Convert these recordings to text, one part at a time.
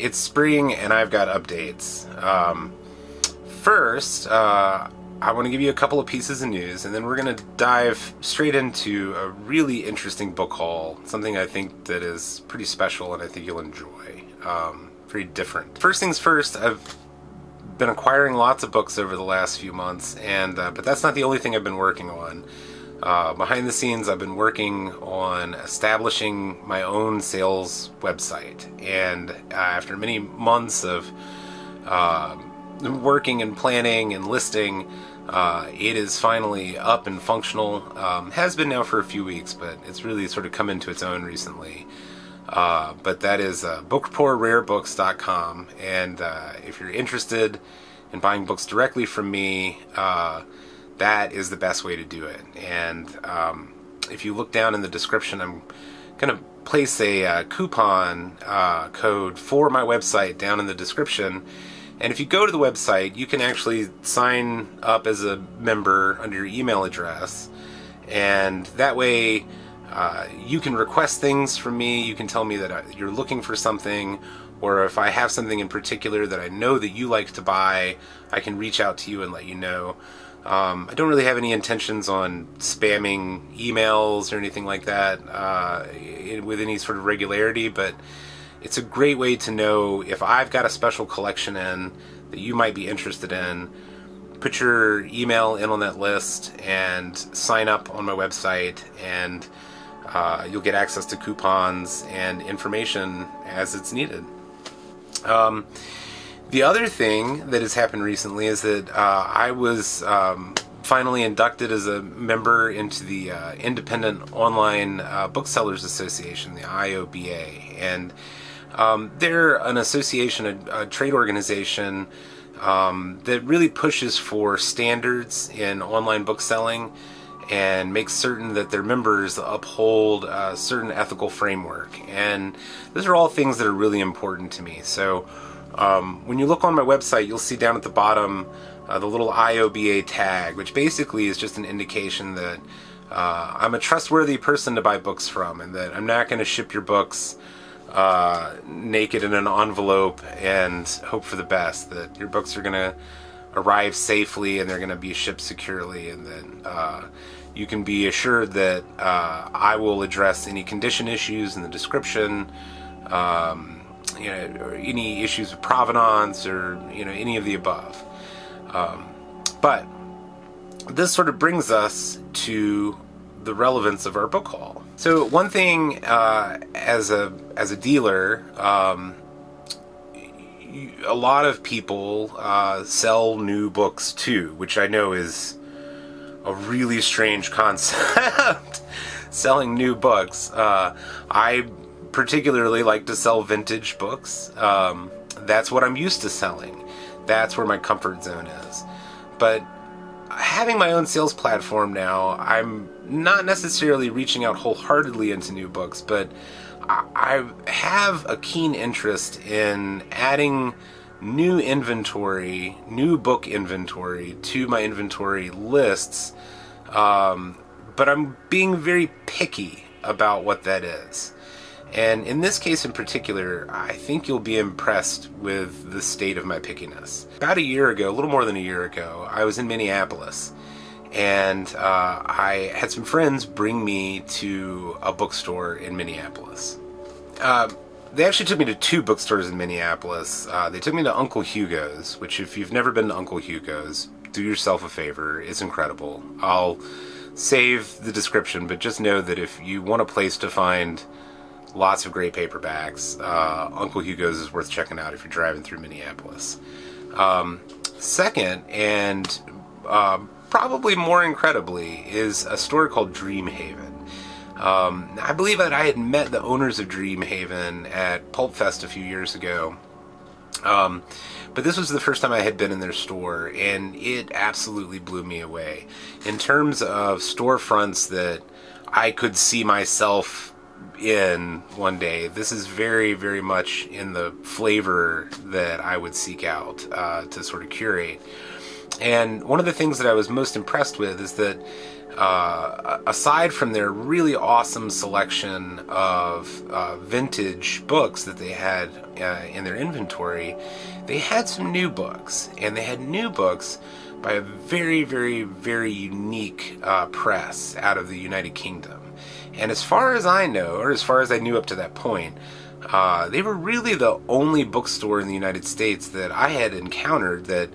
it's spring and I've got updates. First, I want to give you a couple of pieces of news, and then we're going to dive straight into a really interesting book haul, something I think that is pretty special and I think you'll enjoy. Very different. First things first, I've been acquiring lots of books over the last few months, and but that's not the only thing I've been working on. Behind the scenes, I've been working on establishing my own sales website, and after many months of working and planning and listing, it is finally up and functional. Has been now for a few weeks, but it's really sort of come into its own recently. But that is bookreporarebooks.com, and if you're interested in buying books directly from me, that is the best way to do it. And if you look down in the description, I'm going to place a coupon code for my website down in the description. And if you go to the website, you can actually sign up as a member under your email address. And that way, you can request things from me. You can tell me that you're looking for something, or if I have something in particular that I know that you like to buy, I can reach out to you and let you know. I don't really have any intentions on spamming emails or anything like that with any sort of regularity, but it's a great way to know if I've got a special collection in that you might be interested in. Put your email in on that list and sign up on my website, and you'll get access to coupons and information as it's needed. The other thing that has happened recently is that I was finally inducted as a member into the Independent Online Booksellers Association, the IOBA. And they're an association, a trade organization that really pushes for standards in online bookselling and makes certain that their members uphold a certain ethical framework. And those are all things that are really important to me. So when you look on my website, you'll see down at the bottom the little IOBA tag, which basically is just an indication that I'm a trustworthy person to buy books from, and that I'm not going to ship your books naked in an envelope and hope for the best, that your books are going to arrive safely and they're going to be shipped securely, and that you can be assured that I will address any condition issues in the description, or any issues with provenance, or any of the above. But this sort of brings us to the relevance of our book haul. So one thing, as a dealer, a lot of people sell new books too, which I know is a really strange concept. Selling new books. I particularly like to sell vintage books. That's what I'm used to selling. That's where my comfort zone is. But having my own sales platform now, I'm not necessarily reaching out wholeheartedly into new books, but I have a keen interest in adding new inventory, new book inventory to my inventory lists, but I'm being very picky about what that is. And in this case in particular, I think you'll be impressed with the state of my pickiness. About a year ago, a little more than a year ago, I was in Minneapolis, and I had some friends bring me to a bookstore in Minneapolis. They actually took me to two bookstores in Minneapolis. They took me to Uncle Hugo's, which, if you've never been to Uncle Hugo's, do yourself a favor. It's incredible. I'll save the description, but just know that if you want a place to find lots of great paperbacks, Uncle Hugo's is worth checking out if you're driving through Minneapolis. Second, and probably more incredibly, is a store called Dreamhaven. I believe that I had met the owners of Dreamhaven at Pulp Fest a few years ago. But this was the first time I had been in their store, and it absolutely blew me away. In terms of storefronts that I could see myself in one day, this is very, very much in the flavor that I would seek out to sort of curate. And one of the things that I was most impressed with is that aside from their really awesome selection of vintage books that they had in their inventory, they had some new books. And they had new books by a very, very, very unique press out of the United Kingdom. And as far as I know, or as far as I knew up to that point, they were really the only bookstore in the United States that I had encountered that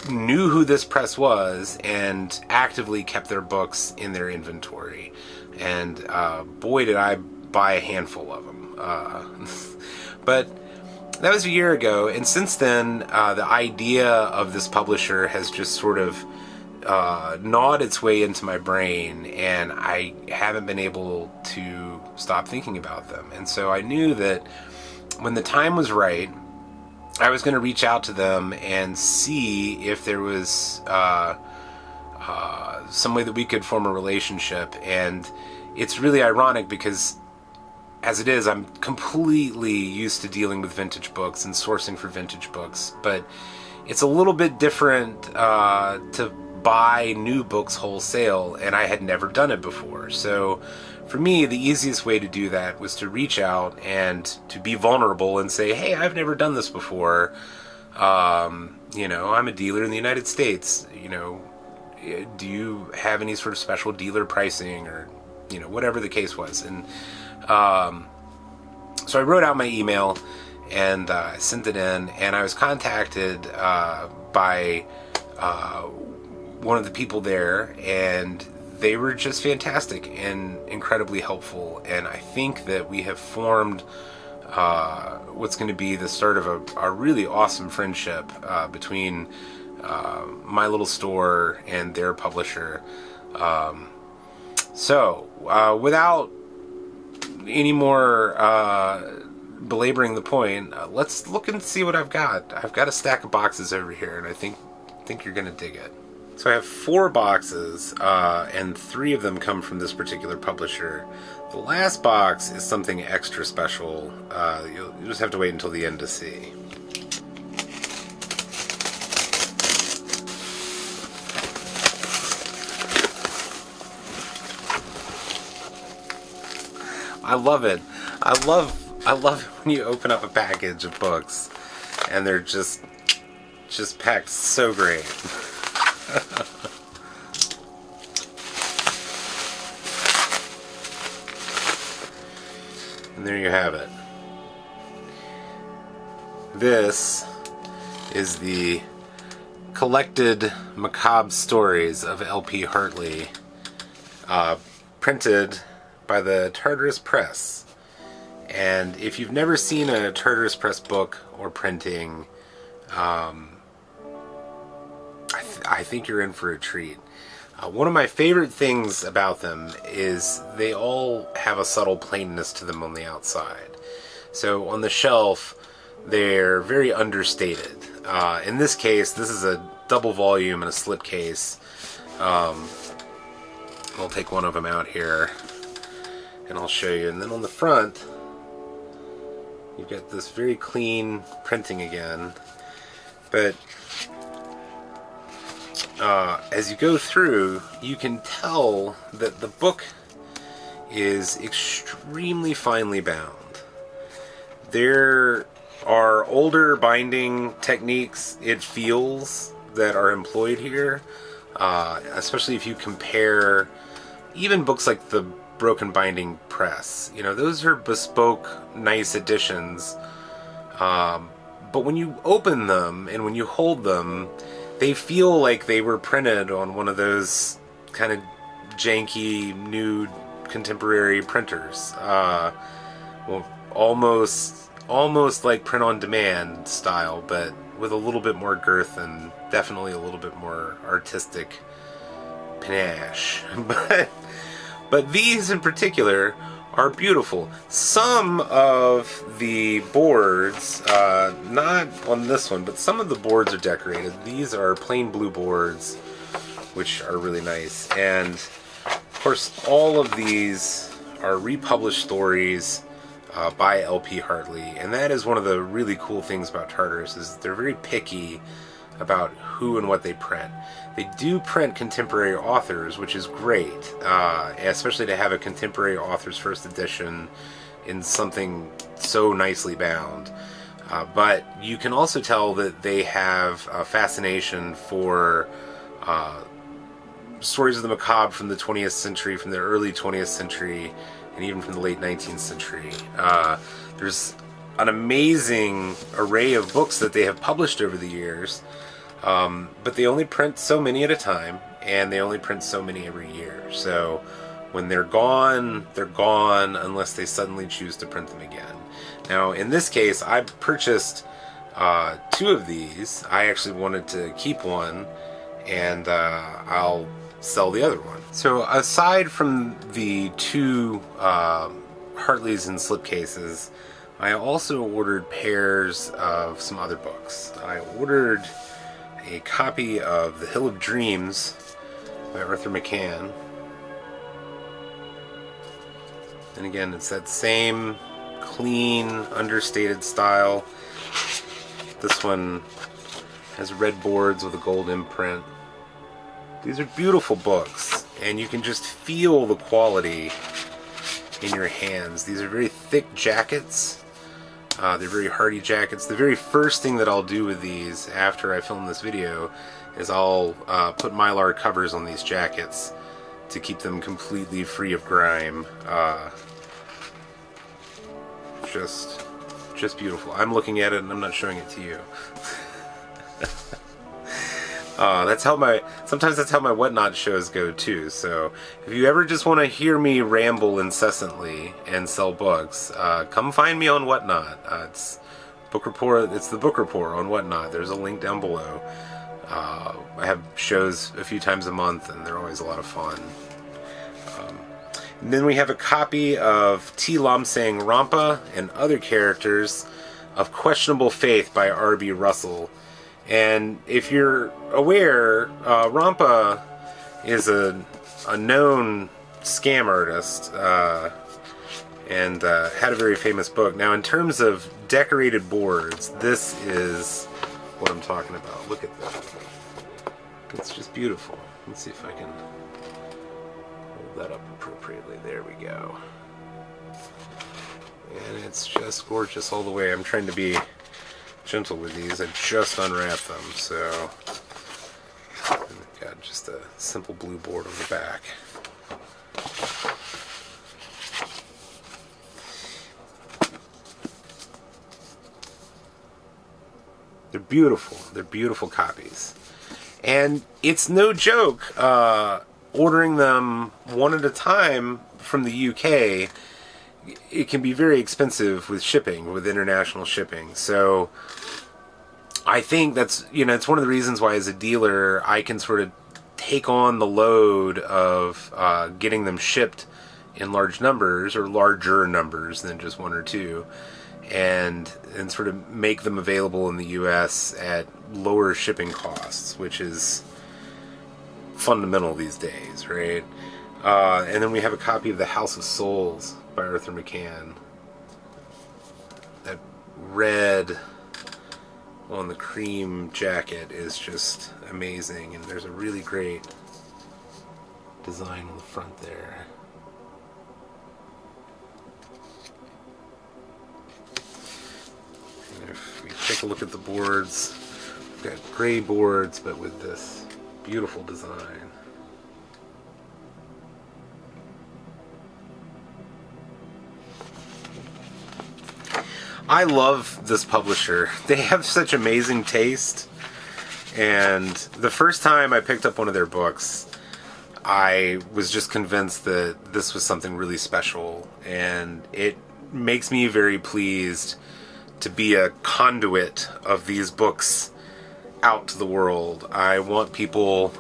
knew who this press was and actively kept their books in their inventory. And boy, did I buy a handful of them. But that was a year ago, and since then, the idea of this publisher has just sort of gnawed its way into my brain, and I haven't been able to stop thinking about them. And so I knew that when the time was right, I was going to reach out to them and see if there was some way that we could form a relationship. And it's really ironic because, as it is, I'm completely used to dealing with vintage books and sourcing for vintage books. But it's a little bit different to buy new books wholesale, and I had never done it before. So for me, the easiest way to do that was to reach out and to be vulnerable and say, hey, I've never done this before. I'm a dealer in the United States. Do you have any sort of special dealer pricing, or, whatever the case was. And so I wrote out my email and sent it in, and I was contacted by one of the people there, and they were just fantastic and incredibly helpful. And I think that we have formed what's going to be the start of a really awesome friendship between my little store and their publisher. So without any more belaboring the point, let's look and see what I've got. I've got a stack of boxes over here, and I think you're going to dig it. So I have 4 boxes, and 3 of them come from this particular publisher. The last box is something extra special. You'll just have to wait until the end to see. I love it. I love it when you open up a package of books and they're just packed so great. And there you have it. This is the collected macabre stories of L.P. Hartley, printed by the Tartarus Press. And if you've never seen a Tartarus Press book or printing, I think you're in for a treat. One of my favorite things about them is they all have a subtle plainness to them on the outside. So on the shelf, they're very understated. In this case, this is a double volume and a slipcase. I'll take one of them out here and I'll show you. And then on the front, you've got this very clean printing again. But as you go through, you can tell that the book is extremely finely bound. There are older binding techniques, it feels, that are employed here, especially if you compare even books like the Broken Binding Press. Those are bespoke, nice editions, but when you open them and when you hold them, they feel like they were printed on one of those kind of janky, new, contemporary printers. Well, almost like print-on-demand style, but with a little bit more girth and definitely a little bit more artistic panache. But these in particular are beautiful. Some of the boards, not on this one, but some of the boards are decorated. These are plain blue boards, which are really nice. And of course, all of these are republished stories by L.P. Hartley. And that is one of the really cool things about Tartarus, is they're very picky about who and what they print. They do print contemporary authors, which is great, especially to have a contemporary author's first edition in something so nicely bound. But you can also tell that they have a fascination for stories of the macabre from the 20th century, from the early 20th century, and even from the late 19th century. There's an amazing array of books that they have published over the years, but they only print so many at a time, and they only print so many every year. So when they're gone unless they suddenly choose to print them again. Now, in this case, I purchased 2 of these. I actually wanted to keep one, and I'll sell the other one. So aside from the 2 Hartleys in slipcases, I also ordered pairs of some other books. I ordered a copy of The Hill of Dreams by Arthur McCann. And again, it's that same clean, understated style. This one has red boards with a gold imprint. These are beautiful books, and you can just feel the quality in your hands. These are very thick jackets. They're very hardy jackets. The very first thing that I'll do with these after I film this video is I'll put Mylar covers on these jackets to keep them completely free of grime. Just beautiful. I'm looking at it and I'm not showing it to you. Sometimes that's how my Whatnot shows go too. So if you ever just want to hear me ramble incessantly and sell books, come find me on Whatnot. It's Book Report. It's the Book Report on Whatnot. There's a link down below. I have shows a few times a month, and they're always a lot of fun. And then we have a copy of T. Lomsang Rampa and Other Characters of Questionable Faith by R.B. Russell. And if you're aware, Rampa is a known scam artist and had a very famous book. Now, in terms of decorated boards, this is what I'm talking about. Look at that. It's just beautiful. Let's see if I can hold that up appropriately. There we go. And it's just gorgeous all the way. I'm trying to be gentle with these. I just unwrapped them, so I've got just a simple blue board on the back. They're beautiful. They're beautiful copies. And it's no joke, ordering them one at a time from the UK, it can be very expensive with shipping, with international shipping. So I think that's, it's one of the reasons why as a dealer I can sort of take on the load of getting them shipped in large numbers, or larger numbers than just 1 or 2, and sort of make them available in the US at lower shipping costs, which is fundamental these days, right? And then we have a copy of The House of Souls by Arthur McCann. That red on the cream jacket is just amazing, and there's a really great design on the front there. And if we take a look at the boards, we've got gray boards, but with this beautiful design. I love this publisher. They have such amazing taste, and the first time I picked up one of their books, I was just convinced that this was something really special, and it makes me very pleased to be a conduit of these books out to the world. I want people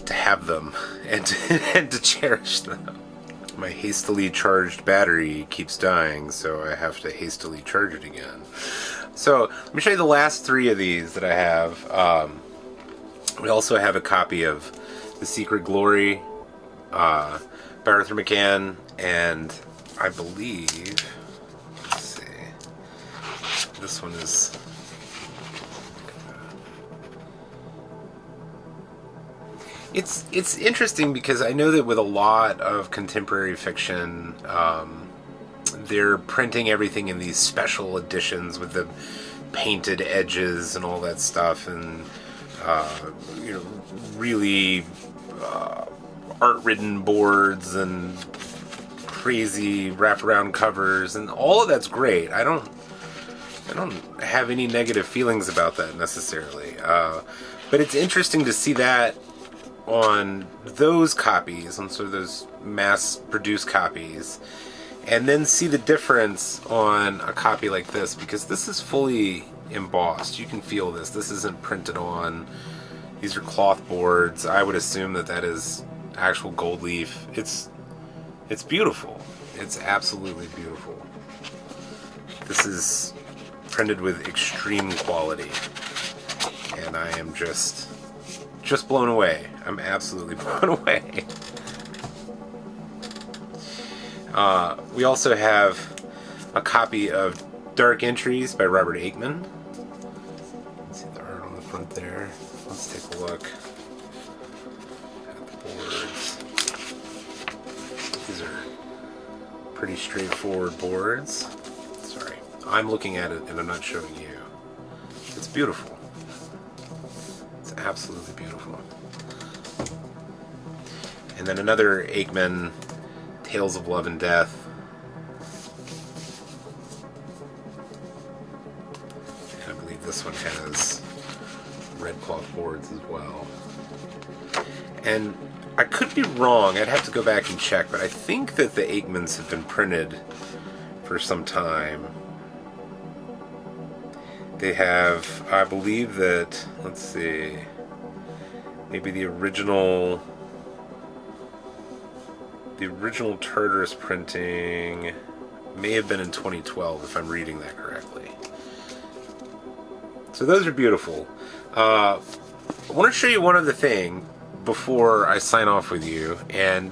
to have them and to cherish them. My hastily charged battery keeps dying, so I have to hastily charge it again. So let me show you the last 3 of these that I have. We also have a copy of The Secret Glory by Arthur McCann, and I believe, let's see, this one is It's interesting because I know that with a lot of contemporary fiction, they're printing everything in these special editions with the painted edges and all that stuff, and really art-ridden boards and crazy wraparound covers, and all of that's great. I don't have any negative feelings about that necessarily, but it's interesting to see that on those copies, on sort of those mass-produced copies, and then see the difference on a copy like this, because this is fully embossed. You can feel this. This isn't printed on. These are cloth boards. I would assume that that is actual gold leaf. It's beautiful. It's absolutely beautiful. This is printed with extreme quality, and I am just blown away. I'm absolutely blown away. We also have a copy of Dark Entries by Robert Aikman. See the art on the front there. Let's take a look at the boards. These are pretty straightforward boards. Sorry, I'm looking at it and I'm not showing you. It's beautiful. It's absolutely beautiful. And then another Aikman, Tales of Love and Death. And I believe this one has red cloth boards as well. And I could be wrong, I'd have to go back and check, but I think that the Aikmans have been printed for some time. They have, I believe that, let's see, maybe the original Tartarus printing may have been in 2012, if I'm reading that correctly. So those are beautiful. I want to show you one other thing before I sign off with you, and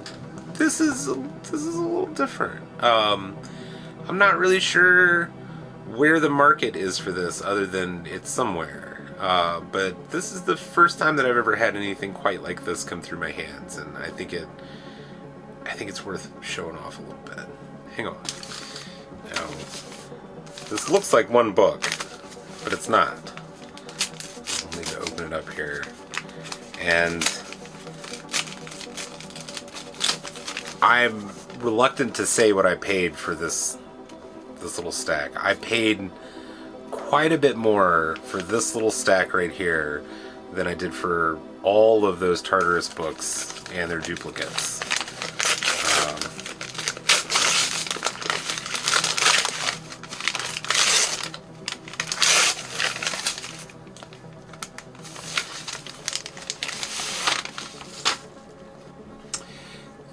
this is a little different. I'm not really sure where the market is for this, other than it's somewhere. But this is the first time that I've ever had anything quite like this come through my hands, and I think it's worth showing off a little bit. Hang on. Now, this looks like one book, but it's not. I'll need to open it up here. And I'm reluctant to say what I paid for this little stack. I paid quite a bit more for this little stack right here than I did for all of those Tartarus books and their duplicates.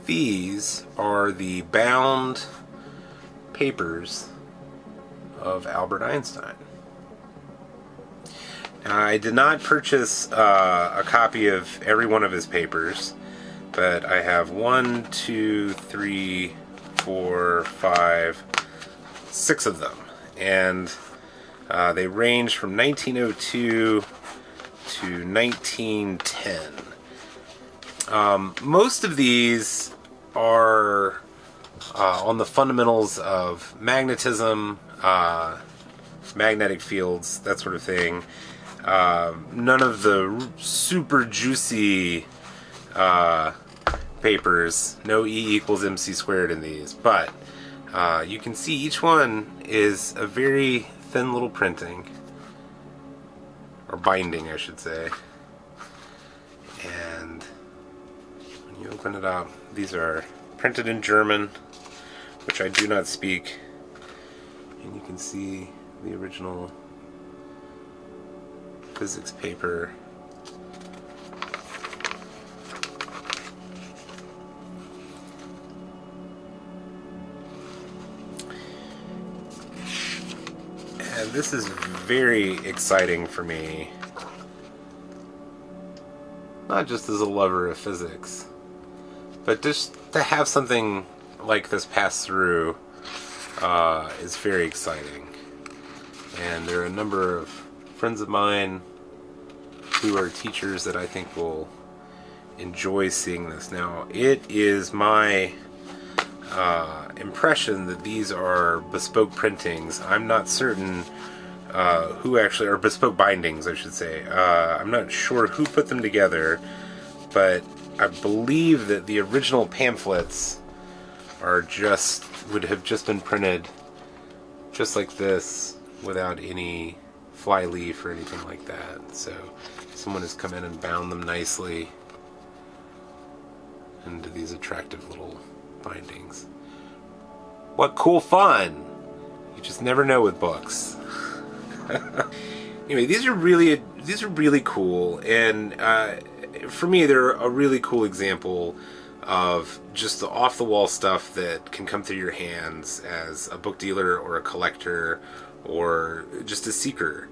These are the bound papers of Albert Einstein. Now, I did not purchase a copy of every one of his papers, but I have 1, 2, 3, 4, 5, 6 of them, and they range from 1902 to 1910. Most of these are on the fundamentals of magnetism, magnetic fields, that sort of thing. None of the super juicy papers, no E equals MC squared in these, but you can see each one is a very thin little printing, or binding I should say, and when you open it up, these are printed in German, which I do not speak, and you can see the original physics paper. And this is very exciting for me, not just as a lover of physics, but just to have something like this pass through is very exciting. And there are a number of friends of mine who are teachers that I think will enjoy seeing this. Now, it is my impression that these are bespoke printings. I'm not certain who actually, or bespoke bindings, I should say. I'm not sure who put them together, but I believe that the original pamphlets would have just been printed just like this, without any fly leaf or anything like that. So someone has come in and bound them nicely into these attractive little bindings. What cool fun! You just never know with books. Anyway, these are really cool, and for me, they're a really cool example of just the off-the-wall stuff that can come through your hands as a book dealer or a collector or just a seeker.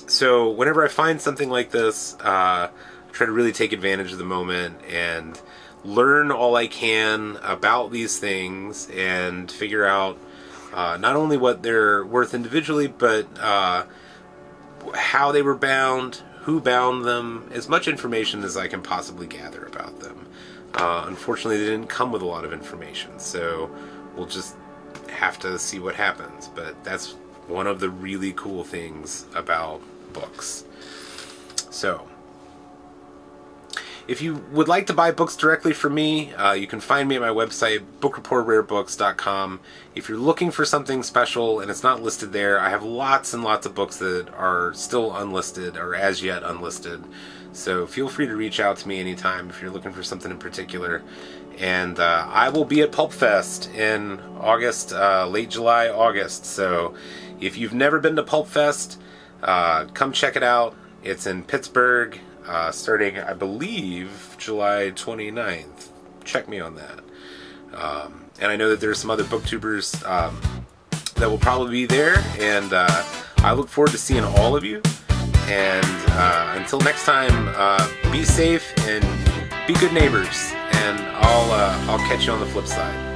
So whenever I find something like this, I try to really take advantage of the moment and learn all I can about these things and figure out not only what they're worth individually, but how they were bound, who bound them, as much information as I can possibly gather about them. Unfortunately, they didn't come with a lot of information, so we'll just have to see what happens. But that's one of the really cool things about books. So, if you would like to buy books directly from me, you can find me at my website, bookreportrarebooks.com. If you're looking for something special and it's not listed there, I have lots and lots of books that are still unlisted or as yet unlisted. So feel free to reach out to me anytime if you're looking for something in particular. And I will be at Pulp Fest in August, late July, August. So if you've never been to Pulp Fest, come check it out. It's in Pittsburgh. Starting, I believe, July 29th. Check me on that. And I know that there's some other booktubers that will probably be there, and I look forward to seeing all of you. And until next time, be safe and be good neighbors, and I'll catch you on the flip side.